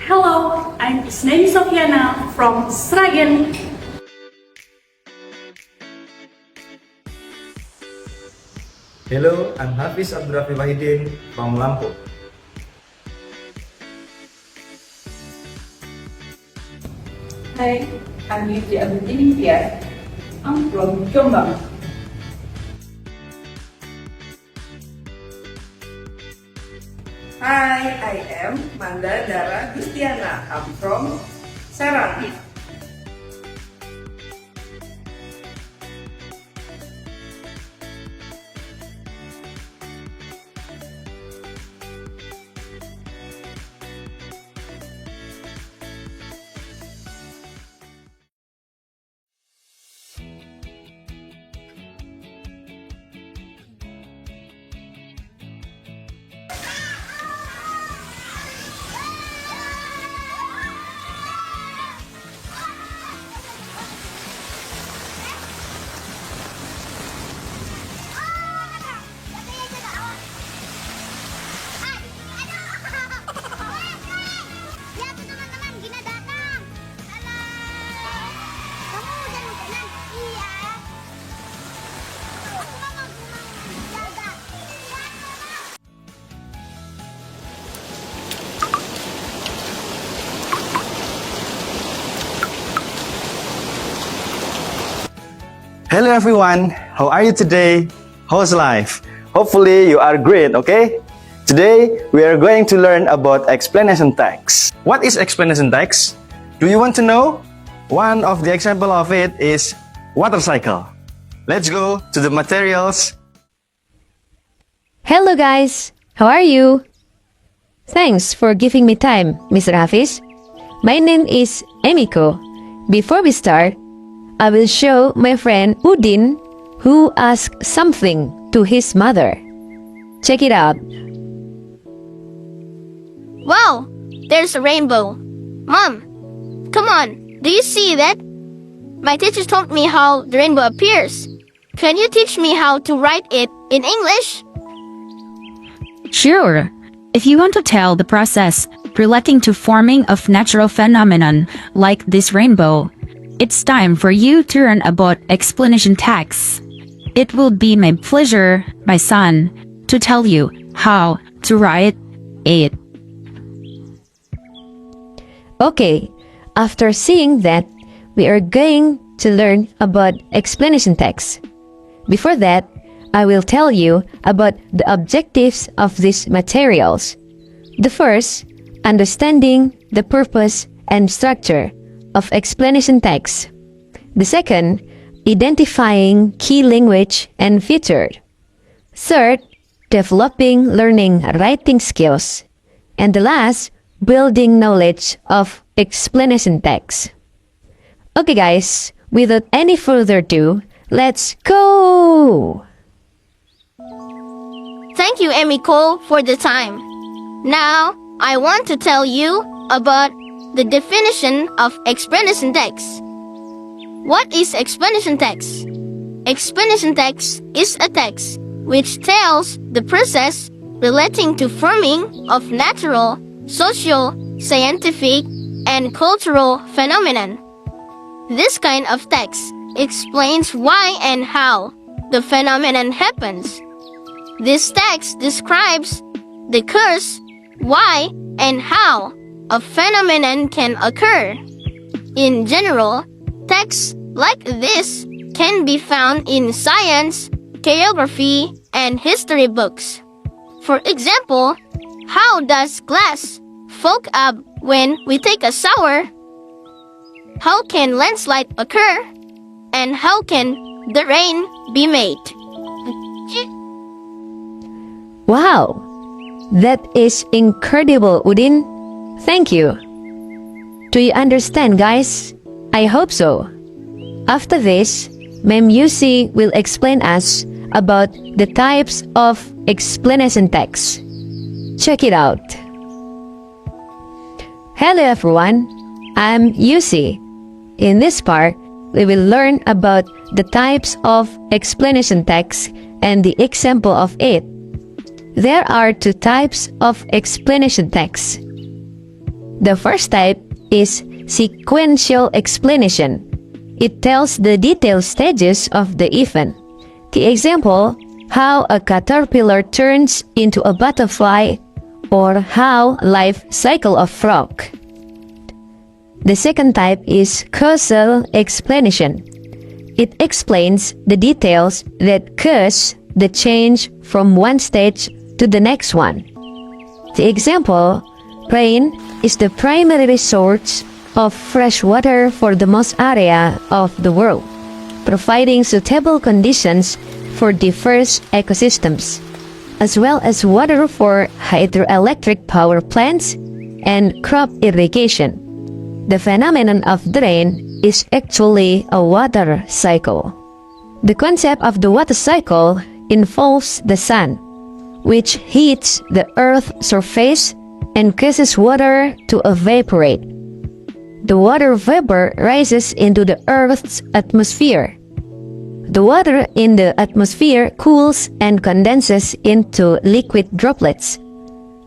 Hello, I'm Isneni Sofiana from Sragen. Hello, I'm Hafiz Abdurrafi Wahidin from Lampung. Hi, I'm Yuki Abdiningtyas. I'm from Jombang. Hi, I am Manda Dara Gustiana. I'm from Serang. Lihat tuh teman-teman, Gina datang. Alah, kamu udah nontonan? Iya. Aku mau jaga. Lihat mama. Hello everyone, how are you today? How's life? Hopefully you are great, okay? Today we are going to learn about explanation text. What is explanation text? Do you want to know? One of the example of it is water cycle. Let's go to the materials. Hello guys, how are you? Thanks for giving me time, Mr. Hafiz. My name is Emiko. Before we start, I will show my friend Udin who asked something to his mother. Check it out. Wow, there's a rainbow. Mom, come on, do you see that? My teacher told me how the rainbow appears. Can you teach me how to write it in English? Sure. If you want to tell the process relating to forming of natural phenomenon like this rainbow, it's time for you to learn about explanation text. It will be my pleasure, my son, to tell you how to write it. Okay, after seeing that, we are going to learn about explanation text. Before that, I will tell you about the objectives of these materials. The first, understanding the purpose and structure of explanation text. The second, identifying key language and feature. Third, developing learning writing skills. And the last, building knowledge of explanation text. Okay guys, without any further ado, let's go! Thank you, Emiko, for the time. Now, I want to tell you about the definition of explanation text. What is explanation text? Explanation text is a text which tells the process relating to forming of natural, social, scientific, and cultural phenomenon. This kind of text explains why and how the phenomenon happens. This text describes the cause, why, and how a phenomenon can occur. In general, texts like this can be found in science, geography, and history books. For example, how does glass foam up when we take a shower? How can landslide occur? And how can the rain be made? Wow! That is incredible, Udin. Thank you. Do you understand, guys? I hope so. After this, Ma'am Yusi will explain us about the types of explanation text. Check it out. Hello everyone, I'm Yusi. In this part, we will learn about the types of explanation text and the example of it. There are two types of explanation text. The first type is sequential explanation. It tells the detailed stages of the event. The example, how a caterpillar turns into a butterfly, or how life cycle of frog. The second type is causal explanation. It explains the details that cause the change from one stage to the next one. The example, rain is the primary source of fresh water for the most area of the world, providing suitable conditions for diverse ecosystems, as well as water for hydroelectric power plants and crop irrigation. The phenomenon of the rain is actually a water cycle. The concept of the water cycle involves the sun, which heats the Earth's surface and causes water to evaporate. The water vapor rises into the Earth's atmosphere. The water in the atmosphere cools and condenses into liquid droplets.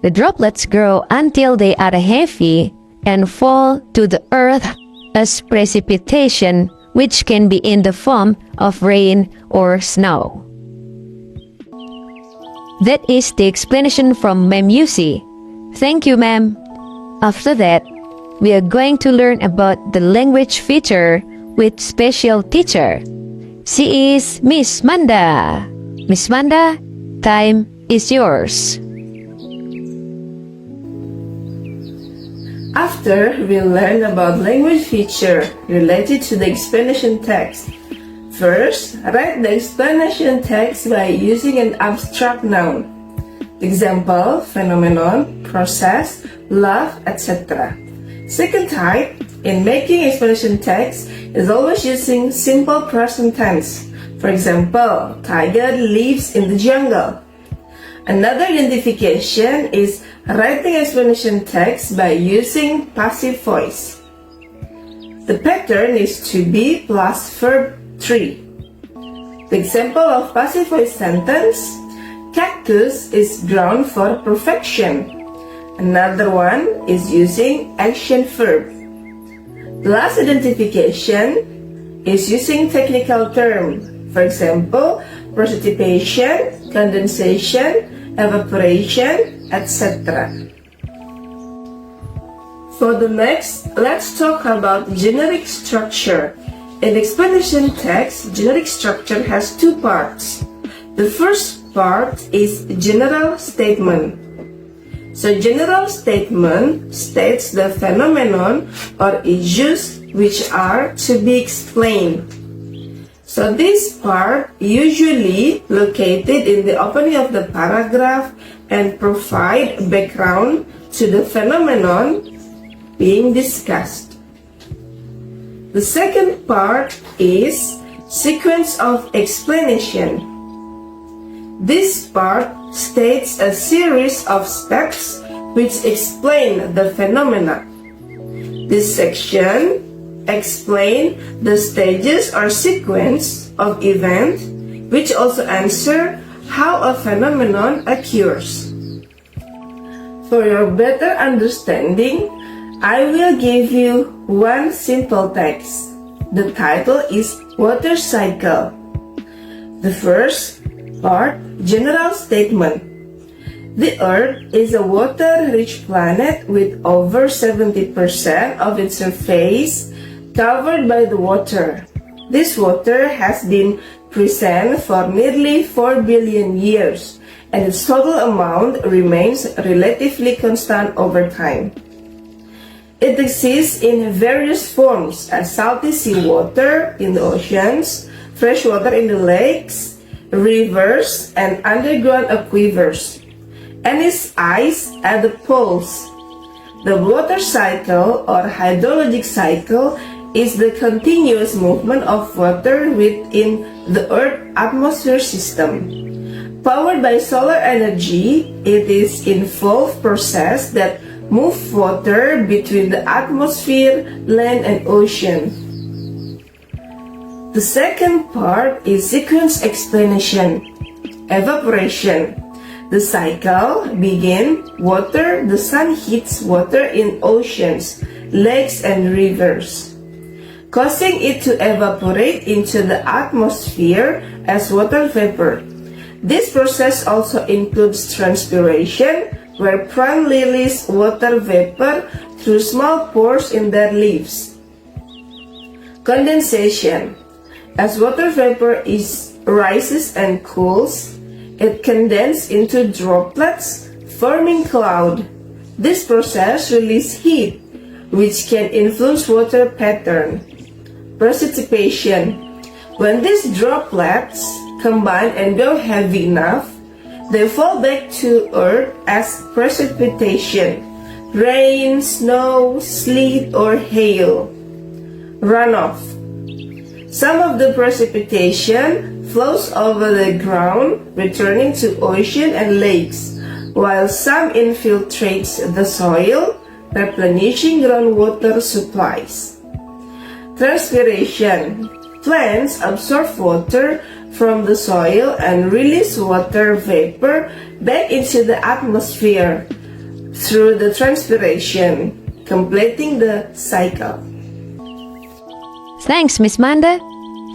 The droplets grow until they are heavy and fall to the earth as precipitation, which can be in the form of rain or snow. That is the explanation from Ma'am Yusi. Thank you, ma'am. After that, we are going to learn about the language feature with special teacher. She is Miss Manda. Miss Manda, time is yours. After we learn about language feature related to the explanation text, first, write the explanation text by using an abstract noun. Example, phenomenon, process, love, etc. Second type, in making explanation text, is always using simple present tense. For example, tiger lives in the jungle. Another identification is writing explanation text by using passive voice. The pattern is to be plus verb 3. The example of passive voice sentence, cactus is grown for perfection. Another one is using action verb. The last identification is using technical term. For example, precipitation, condensation, evaporation, etc. For the next, let's talk about generic structure. In explanation text, generic structure has two parts. The first part is general statement. So general statement states the phenomenon or issues which are to be explained. So this part usually located in the opening of the paragraph and provide background to the phenomenon being discussed. The second part is sequence of explanation. This part states a series of steps which explain the phenomena. This section explain the stages or sequence of event which also answer how a phenomenon occurs. For your better understanding, I will give you one simple text. The title is Water Cycle. The first part, general statement. The Earth is a water-rich planet with over 70% of its surface covered by the water. This water has been present for nearly 4 billion years, and its total amount remains relatively constant over time. It exists in various forms as salty seawater in the oceans, fresh water in the lakes, rivers, and underground aquifers, and is ice at the poles. The water cycle or hydrologic cycle is the continuous movement of water within the Earth's atmosphere system. Powered by solar energy, it is an involved process that moves water between the atmosphere, land, and ocean. The second part is sequence explanation. Evaporation. The cycle begins water. The sun heats water in oceans, lakes, and rivers, causing it to evaporate into the atmosphere as water vapor. This process also includes transpiration, where plant release water vapor through small pores in their leaves. Condensation. As water vapor rises and cools, it condenses into droplets, forming cloud. This process releases heat, which can influence water pattern. Precipitation. When these droplets combine and grow heavy enough, they fall back to earth as precipitation, rain, snow, sleet, or hail. Runoff. Some of the precipitation flows over the ground, returning to ocean and lakes, while some infiltrates the soil, replenishing groundwater supplies. Transpiration. Plants absorb water from the soil and release water vapor back into the atmosphere through the transpiration, completing the cycle. Thanks, Miss Manda,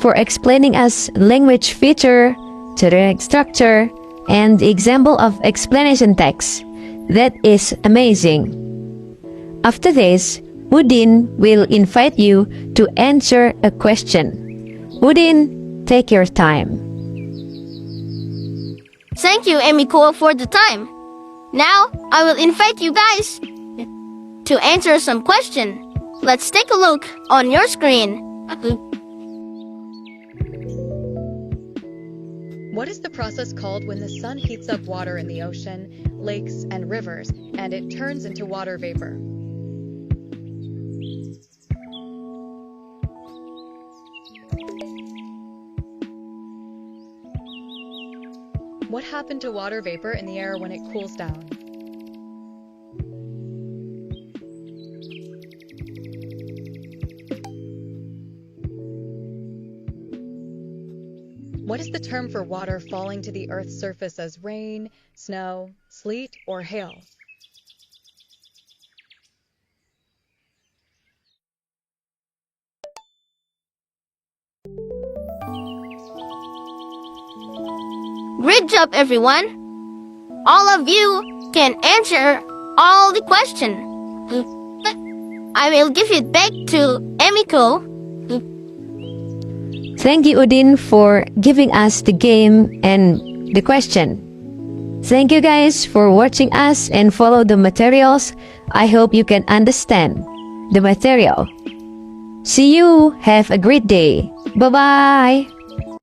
for explaining us language feature, generic structure, and the example of explanation text. That is amazing. After this, Udin will invite you to answer a question. Udin, take your time. Thank you, Emiko, for the time. Now, I will invite you guys to answer some question. Let's take a look on your screen. What is the process called when the sun heats up water in the ocean, lakes, and rivers, and it turns into water vapor? What happened to water vapor in the air when it cools down? What is the term for water falling to the Earth's surface as rain, snow, sleet, or hail? Great job, everyone. All of you can answer all the question. I will give it back to Emiko. Thank you, Udin, for giving us the game and the question. Thank you guys for watching us and follow the materials. I hope you can understand the material. See you. Have a great day. Bye-bye.